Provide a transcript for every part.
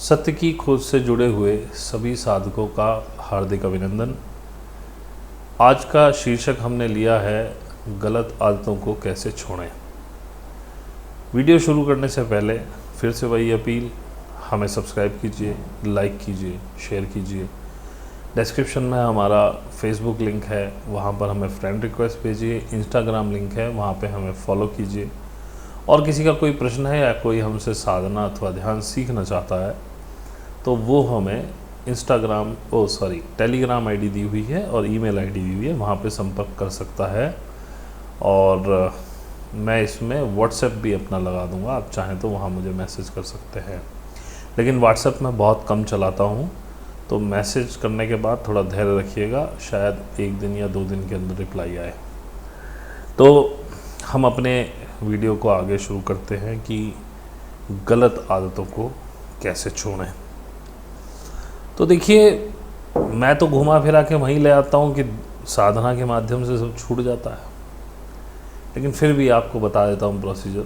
सत्य की खोज से जुड़े हुए सभी साधकों का हार्दिक अभिनंदन। आज का शीर्षक हमने लिया है गलत आदतों को कैसे छोड़ें। वीडियो शुरू करने से पहले फिर से वही अपील, हमें सब्सक्राइब कीजिए, लाइक कीजिए, शेयर कीजिए। डिस्क्रिप्शन में हमारा फेसबुक लिंक है, वहाँ पर हमें फ्रेंड रिक्वेस्ट भेजिए। इंस्टाग्राम लिंक है, वहाँ पे हमें फॉलो कीजिए। और किसी का कोई प्रश्न है या कोई हमसे साधना अथवा ध्यान सीखना चाहता है तो वो हमें टेलीग्राम आईडी दी हुई है और ईमेल आईडी दी हुई है, वहाँ पे संपर्क कर सकता है। और मैं इसमें व्हाट्सएप भी अपना लगा दूंगा, आप चाहें तो वहाँ मुझे मैसेज कर सकते हैं। लेकिन व्हाट्सएप में बहुत कम चलाता हूँ, तो मैसेज करने के बाद थोड़ा धैर्य रखिएगा, शायद 1 दिन या 2 दिन के अंदर रिप्लाई आए। तो हम अपने वीडियो को आगे शुरू करते हैं कि गलत आदतों को कैसे छोड़ें। तो देखिए, मैं तो घुमा फिरा के वहीं ले आता हूँ कि साधना के माध्यम से सब छूट जाता है, लेकिन फिर भी आपको बता देता हूँ प्रोसीजर।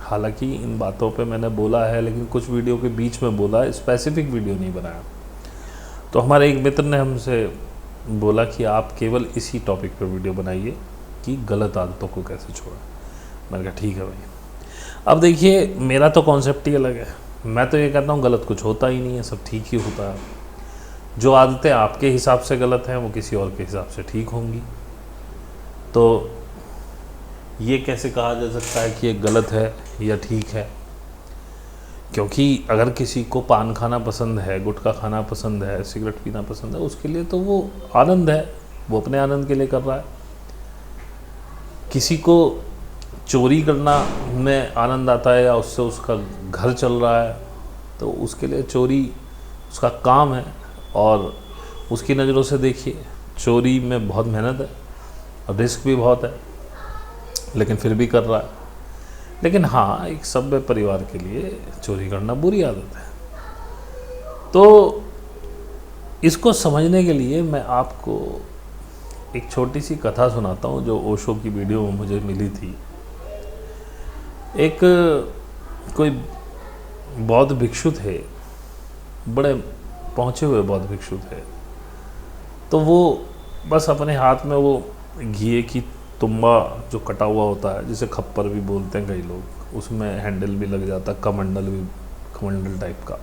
हालांकि इन बातों पे मैंने बोला है, लेकिन कुछ वीडियो के बीच में बोला है, स्पेसिफिक वीडियो नहीं बनाया। तो हमारे एक मित्र ने हमसे बोला कि आप केवल इसी टॉपिक पर वीडियो बनाइए कि गलत आदतों को कैसे छोड़ें। मैंने कहा ठीक है भाई। अब देखिए, मेरा तो कॉन्सेप्ट ही अलग है। मैं तो ये कहता हूँ गलत कुछ होता ही नहीं है, सब ठीक ही होता है। जो आदतें आपके हिसाब से गलत हैं वो किसी और के हिसाब से ठीक होंगी। तो ये कैसे कहा जा सकता है कि ये गलत है या ठीक है? क्योंकि अगर किसी को पान खाना पसंद है, गुटखा खाना पसंद है, सिगरेट पीना पसंद है, उसके लिए तो वो आनंद है, वो अपने आनंद के लिए कर रहा है। किसी को चोरी करना में आनंद आता है या उससे उसका घर चल रहा है, तो उसके लिए चोरी उसका काम है। और उसकी नज़रों से देखिए, चोरी में बहुत मेहनत है और रिस्क भी बहुत है, लेकिन फिर भी कर रहा है। लेकिन हाँ, एक सभ्य परिवार के लिए चोरी करना बुरी आदत है। तो इसको समझने के लिए मैं आपको एक छोटी सी कथा सुनाता हूँ जो ओशो की वीडियो में मुझे मिली थी। एक कोई बौद्ध भिक्षु थे, बड़े पहुँचे हुए बौद्ध भिक्षु थे। तो वो बस अपने हाथ में वो घी की तुम्बा जो कटा हुआ होता है, जिसे खप्पर भी बोलते हैं कई लोग, उसमें हैंडल भी लग जाता है, कमंडल टाइप का।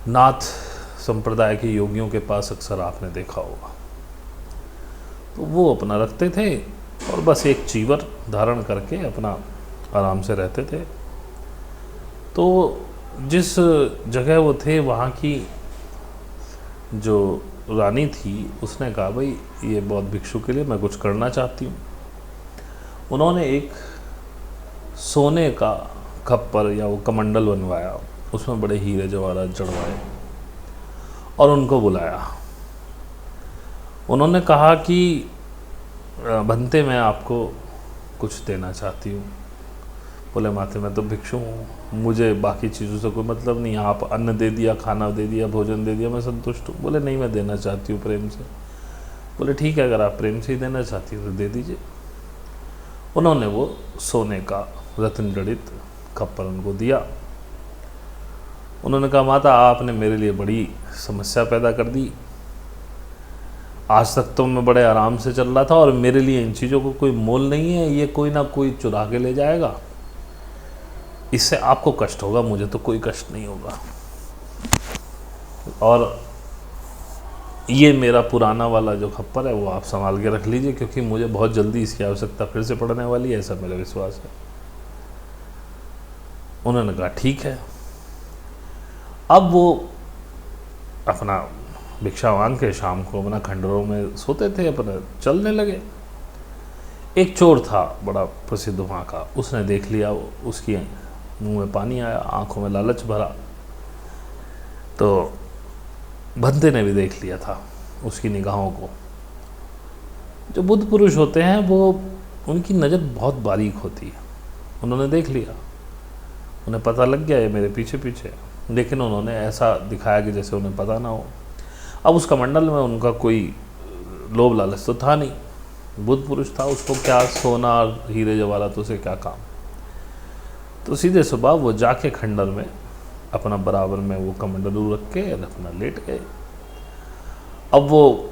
नाथ संप्रदाय के योगियों के पास अक्सर आपने देखा होगा। तो वो अपना रखते थे और बस एक चीवर धारण करके अपना आराम से रहते थे। तो जिस जगह वो थे, वहाँ की जो रानी थी, उसने कहा भाई ये बौद्ध भिक्षु के लिए मैं कुछ करना चाहती हूँ। उन्होंने एक सोने का खप्पर या वो कमंडल बनवाया, उसमें बड़े हीरे जवाहरात जड़वाए और उनको बुलाया। उन्होंने कहा कि बनते मैं आपको कुछ देना चाहती हूँ। बोले माते मैं तो भिक्षु हूँ, मुझे बाकी चीज़ों से कोई मतलब नहीं, आप अन्न दे दिया, खाना दे दिया, भोजन दे दिया, मैं संतुष्ट हूँ। बोले नहीं, मैं देना चाहती हूँ प्रेम से। बोले ठीक है, अगर आप प्रेम से ही देना चाहती हो तो दे दीजिए। उन्होंने वो सोने का रत्न जड़ित खप्पर उनको दिया। उन्होंने कहा माता, आपने मेरे लिए बड़ी समस्या पैदा कर दी। आज तक तो मैं बड़े आराम से चल रहा था और मेरे लिए इन चीज़ों को कोई मोल नहीं है, ये कोई ना कोई चुरा के ले जाएगा, इससे आपको कष्ट होगा, मुझे तो कोई कष्ट नहीं होगा। और ये मेरा पुराना वाला जो खप्पर है वो आप संभाल के रख लीजिए, क्योंकि मुझे बहुत जल्दी इसकी आवश्यकता फिर से पड़ने वाली है, ऐसा मेरा विश्वास है। उन्होंने कहा ठीक है। अब वो अपना भिक्षा मांग के शाम को अपना खंडरों में सोते थे, अपने चलने लगे। एक चोर था बड़ा प्रसिद्ध वहाँ का, उसने देख लिया, उसकी मुंह में पानी आया, आंखों में लालच भरा। तो बंदे ने भी देख लिया था उसकी निगाहों को। जो बुद्ध पुरुष होते हैं वो, उनकी नज़र बहुत बारीक होती है। उन्होंने देख लिया, उन्हें पता लग गया ये मेरे पीछे पीछे, लेकिन उन्होंने ऐसा दिखाया कि जैसे उन्हें पता ना हो। अब उस कमंडल में उनका कोई लोभ लालच तो था नहीं, बुद्ध पुरुष था, उसको क्या सोना और हीरे जवाहरातों से क्या काम। तो सीधे सुबह वो जाके खंडर में अपना बराबर में वो कमंडलू रख के अपना लेट गए। अब वो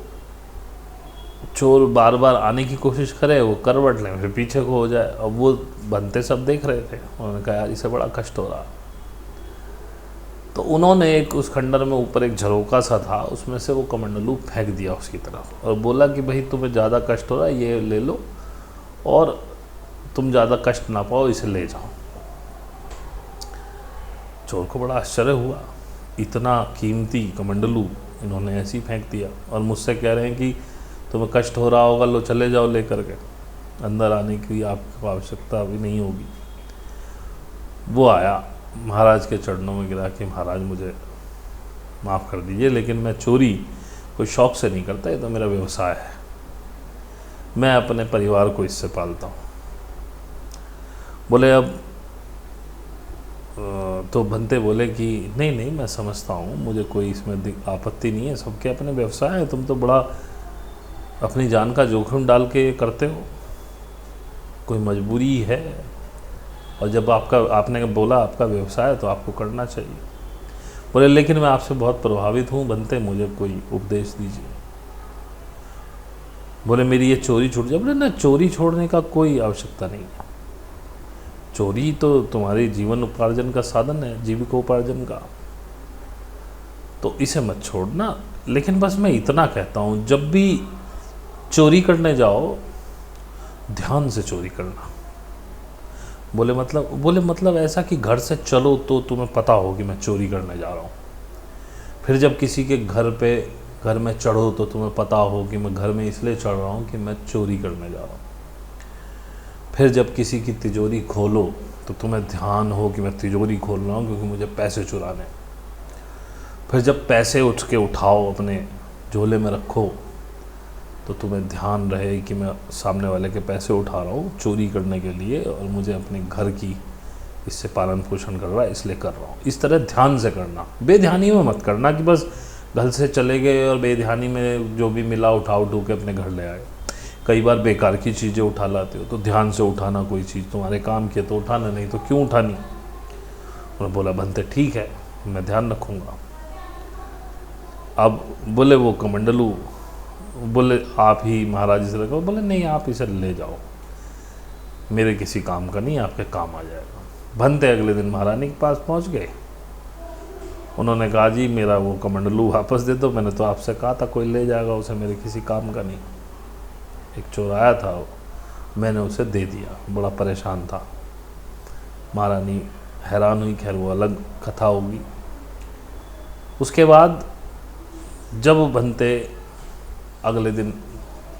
चोर बार बार आने की कोशिश करे, वो करवट लें फिर पीछे को हो जाए। अब वो बनते सब देख रहे थे, उन्होंने कहा यार इसे बड़ा कष्ट हो रहा। तो उन्होंने एक उस खंडर में ऊपर एक झरोका सा था, उसमें से वो कमंडलू फेंक दिया उसकी तरफ और बोला कि भाई तुम्हें ज़्यादा कष्ट हो रहा है, ये ले लो और तुम ज़्यादा कष्ट ना पाओ, इसे ले जाओ। चोर को बड़ा आश्चर्य हुआ, इतना कीमती कमंडलू इन्होंने ऐसे ही फेंक दिया और मुझसे कह रहे हैं कि तुम्हें कष्ट हो रहा होगा, लो चले जाओ लेकर के, अंदर आने की आपको आवश्यकता अभी नहीं होगी। वो आया, महाराज के चरणों में गिरा कि महाराज मुझे माफ़ कर दीजिए, लेकिन मैं चोरी कोई शौक़ से नहीं करता, ये तो मेरा व्यवसाय है, मैं अपने परिवार को इससे पालता हूँ। बोले अब तो बनते बोले कि नहीं नहीं मैं समझता हूँ, मुझे कोई इसमें आपत्ति नहीं है, सबके अपने व्यवसाय है, तुम तो बड़ा अपनी जान का जोखिम डाल के करते हो, कोई मजबूरी है, और जब आपने बोला आपका व्यवसाय है तो आपको करना चाहिए। बोले लेकिन मैं आपसे बहुत प्रभावित हूँ बनते, मुझे कोई उपदेश दीजिए। बोले मेरी ये चोरी छूट जाए। बोले ना, चोरी छोड़ने का कोई आवश्यकता नहीं है, चोरी तो तुम्हारे जीवन उपार्जन का साधन है, जीविकोपार्जन का, तो इसे मत छोड़ना। लेकिन बस मैं इतना कहता हूँ, जब भी चोरी करने जाओ ध्यान से चोरी करना। बोले मतलब ऐसा कि घर से चलो तो तुम्हें पता हो कि मैं चोरी करने जा रहा हूँ, फिर जब किसी के घर में चढ़ो तो तुम्हें पता हो कि मैं घर में इसलिए चढ़ रहा हूँ कि मैं चोरी करने जा रहा हूँ, फिर जब किसी की तिजोरी खोलो तो तुम्हें ध्यान हो कि मैं तिजोरी खोल रहा हूँ क्योंकि मुझे पैसे चुराने, फिर जब पैसे उठ के उठाओ अपने झोले में रखो तो तुम्हें ध्यान रहे कि मैं सामने वाले के पैसे उठा रहा हूँ चोरी करने के लिए और मुझे अपने घर की इससे पालन पोषण कर रहा है इसलिए कर रहा हूँ। इस तरह ध्यान से करना, बेध्यानी में मत करना कि बस घर से चले गए और बेध्यानी में जो भी मिला उठा के अपने घर ले आए। कई बार बेकार की चीज़ें उठा लाते हो, तो ध्यान से उठाना, कोई चीज़ तुम्हारे काम की है तो उठाना, नहीं तो क्यों उठानी। उन्होंने बोला बनते ठीक है मैं ध्यान रखूँगा। अब बोले वो कमंडलू, बोले आप ही महाराज से रखो। बोले नहीं आप इसे ले जाओ, मेरे किसी काम का नहीं, आपके काम आ जाएगा। बनते अगले दिन महारानी के पास पहुंच गए, उन्होंने कहा जी मेरा वो कमंडलू वापस दे दो, मैंने तो आपसे कहा था कोई ले जाएगा उसे, मेरे किसी काम का नहीं। एक चोर आया था, मैंने उसे दे दिया, बड़ा परेशान था। महारानी हैरान हुई, खैर वो अलग कथा होगी। उसके बाद जब बनते अगले दिन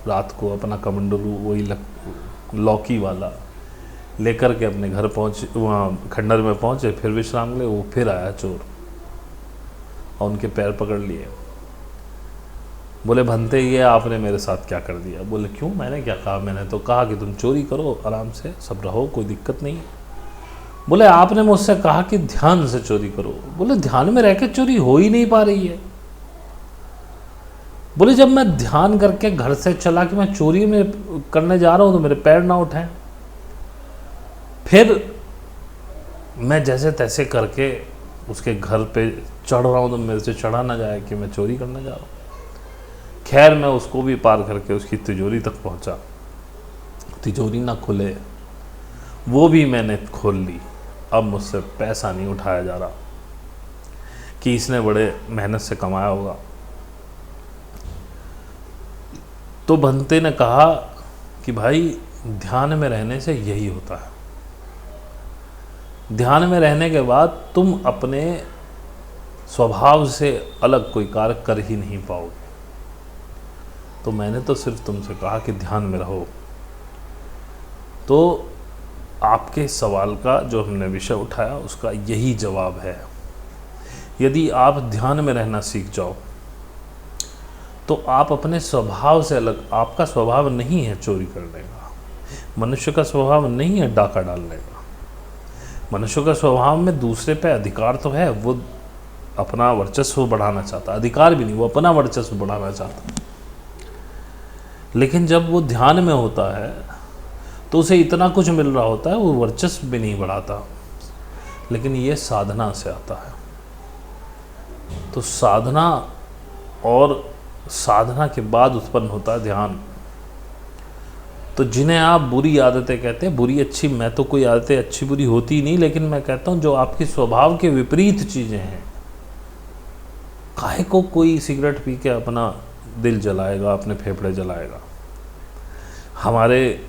रात को अपना कमंडलू वही लौकी वाला लेकर के अपने घर पहुँचे, वहाँ खंडर में पहुँचे, फिर विश्राम ले, वो फिर आया चोर और उनके पैर पकड़ लिए। बोले बनते ये आपने मेरे साथ क्या कर दिया। बोले क्यों, मैंने क्या कहा, मैंने तो कहा कि तुम चोरी करो, आराम से सब रहो, कोई दिक्कत नहीं। बोले आपने मुझसे कहा कि ध्यान से चोरी करो। बोले ध्यान में रह के चोरी हो ही नहीं पा रही है। बोले जब मैं ध्यान करके घर से चला कि मैं चोरी में करने जा रहा हूं तो मेरे पैर ना उठाएं, फिर मैं जैसे तैसे करके उसके घर पे चढ़ रहा हूं तो मेरे से चढ़ा ना जाए कि मैं चोरी करने जा रहा हूं। खैर मैं उसको भी पार करके उसकी तिजोरी तक पहुंचा, तिजोरी ना खुले, वो भी मैंने खोल ली। अब मुझसे पैसा नहीं उठाया जा रहा कि इसने बड़े मेहनत से कमाया होगा। तो बनते ने कहा कि भाई ध्यान में रहने से यही होता है, ध्यान में रहने के बाद तुम अपने स्वभाव से अलग कोई कार्य कर ही नहीं पाओगे। तो मैंने तो सिर्फ तुमसे कहा कि ध्यान में रहो। तो आपके सवाल का जो हमने विषय उठाया उसका यही जवाब है। यदि आप ध्यान में रहना सीख जाओ तो आप अपने स्वभाव से अलग, आपका स्वभाव नहीं है चोरी करने का, मनुष्य का स्वभाव नहीं है डाका डालने का। मनुष्य का स्वभाव में दूसरे पे अधिकार तो है, वो अपना वर्चस्व बढ़ाना चाहता, अधिकार भी नहीं, वो अपना वर्चस्व बढ़ाना चाहता। लेकिन जब वो ध्यान में होता है तो उसे इतना कुछ मिल रहा होता है, वो वर्चस्व भी नहीं बढ़ाता। लेकिन ये साधना से आता है। तो साधना और साधना के बाद उत्पन्न होता है ध्यान। तो जिन्हें आप बुरी आदतें कहते हैं, बुरी अच्छी, मैं तो कोई आदतें अच्छी बुरी होती नहीं, लेकिन मैं कहता हूँ जो आपकी स्वभाव के विपरीत चीज़ें हैं। काहे को कोई सिगरेट पी के अपना दिल जलाएगा, अपने फेफड़े जलाएगा। हमारे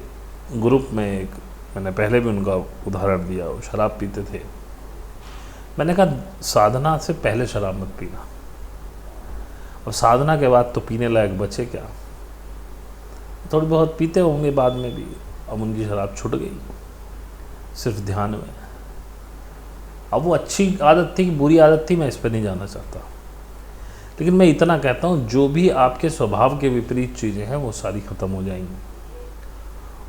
ग्रुप में एक, मैंने पहले भी उनका उदाहरण दिया, वो शराब पीते थे। मैंने कहा साधना से पहले शराब मत पीना, और साधना के बाद तो पीने लायक बचे क्या। थोड़ी बहुत पीते होंगे बाद में भी, अब उनकी शराब छूट गई सिर्फ ध्यान में। अब वो अच्छी आदत थी कि बुरी आदत थी, मैं इस पर नहीं जाना चाहता, लेकिन मैं इतना कहता हूँ जो भी आपके स्वभाव के विपरीत चीज़ें हैं वो सारी ख़त्म हो जाएंगी।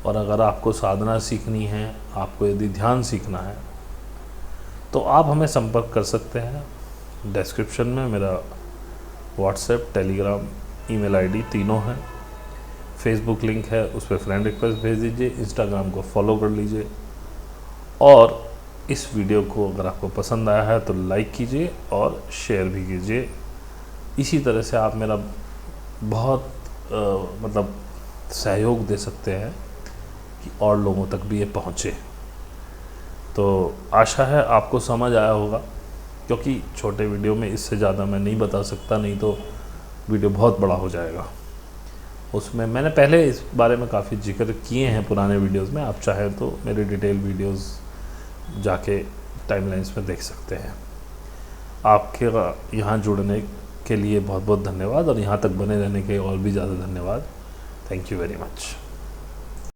और अगर आपको साधना सीखनी है, आपको यदि ध्यान सीखना है, तो आप हमें संपर्क कर सकते हैं। डिस्क्रिप्शन में मेरा व्हाट्सएप, टेलीग्राम, ईमेल आईडी तीनों हैं। फेसबुक लिंक है, उस पर फ्रेंड रिक्वेस्ट भेज दीजिए। इंस्टाग्राम को फॉलो कर लीजिए। और इस वीडियो को अगर आपको पसंद आया है तो लाइक कीजिए और शेयर भी कीजिए। इसी तरह से आप मेरा बहुत मतलब सहयोग दे सकते हैं कि और लोगों तक भी ये पहुँचे। तो आशा है आपको समझ आया होगा, क्योंकि छोटे वीडियो में इससे ज़्यादा मैं नहीं बता सकता, नहीं तो वीडियो बहुत बड़ा हो जाएगा। उसमें मैंने पहले इस बारे में काफ़ी जिक्र किए हैं पुराने वीडियोस में, आप चाहें तो मेरे डिटेल वीडियोस जाके टाइमलाइंस में देख सकते हैं। आपके यहाँ जुड़ने के लिए बहुत बहुत धन्यवाद, और यहाँ तक बने रहने के और भी ज़्यादा धन्यवाद। Thank you very much.